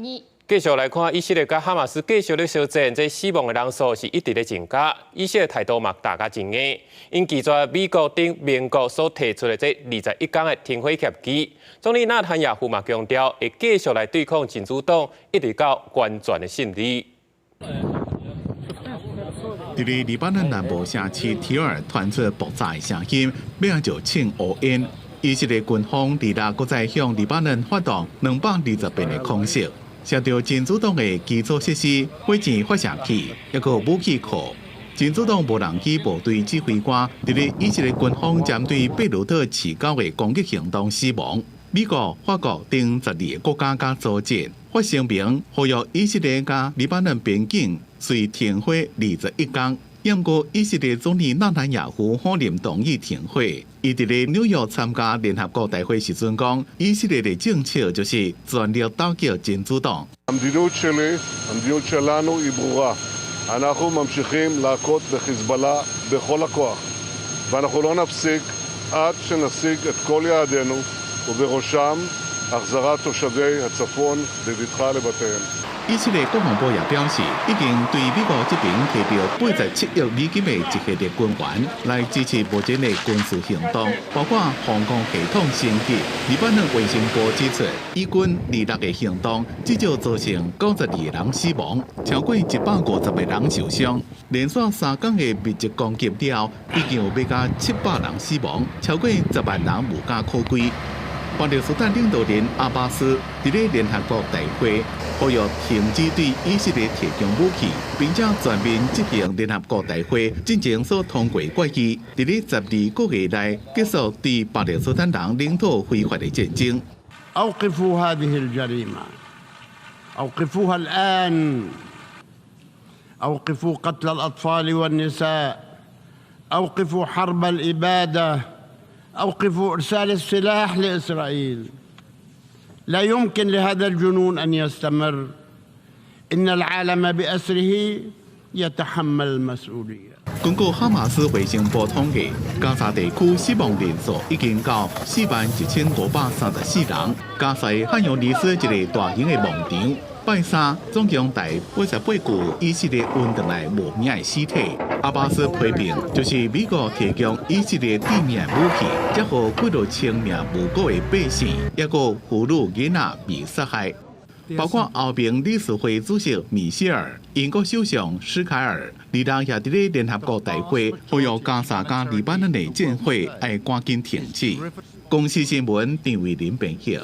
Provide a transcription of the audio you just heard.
议。 继续来看，以色列甲哈马斯继续咧相战，这死亡的人数是一直咧增加。以色列态度嘛，大家真硬。因拒绝美国顶民国所提出的这21天的停火协议。总理纳坦雅胡嘛强调，会继续来对抗真主党，一直到完全的胜利。伫咧黎巴嫩南部城市提尔传出爆炸的声音，马上请乌烟。以色列军方日内搁再向黎巴嫩发动220遍的空袭。 射到真主党的基础设施、火箭发射器，还有武器库。真主党无人机部队指挥官伫咧以色列军方针对贝鲁特市郊的攻击行动死亡。美国、法国等12个国家加组织发声明，呼吁以色列加黎巴嫩边境随停火21天。 不过，以色列总理纳坦雅胡否认同意停火。伊伫咧纽约参加联合国大会时阵讲，以色列的政策就是全力打击真主党。המדיניות שלי, המדיניות שלנו היא ברורה. אנחנו ממשיכים להכות בחיזבאללה בכל הכוח, ואנחנו לא נפסיק עד שנשיג את כל יעדינו, ובראשם החזרת תושבי הצפון בבטחה לבתיהם. 以色列国防部也表示，已经对美国这边提到87亿美金的一系列军援，来支持目前的军事行动，包括防空系统升级。黎巴嫩卫生部指出，以军26个行动至少造成92人死亡，超过150个人受伤。连续3天的密集攻击了，已经有要加700人死亡，超过10万人无家可归。 巴勒斯坦领导人阿巴斯伫咧联合国大会呼吁停止对以色列提供武器，并且全面执行联合国大会进行所通过决议，伫咧12个月内结束对巴勒斯坦人领土非法的战争。أوقفوا هذه الجريمة، أوقفوها الآن، أوقفوا قتل الأطفال والنساء، أوقفوا حرب الإبادة. أوقفوا إرسال السلاح لإسرائيل. لا يمكن لهذا الجنون أن يستمر. إن العالم بأسره يتحمل المسؤولية. 根据哈马斯卫星部统计，加沙地区死亡人数已经到41534人。加沙汉尤尼斯一个大型的牧场。 拜三，总共带88具以色列运回来无名的尸体。阿巴斯批评，就是美国提供以色列地面武器，才互几多千名无辜的百姓，也个妇女囡仔被杀害。包括后边理事会主席米歇尔、英国首相施凯尔，二人也伫咧联合国大会呼吁加沙加黎巴嫩的战火要赶紧停止。公司新闻张伟林编辑。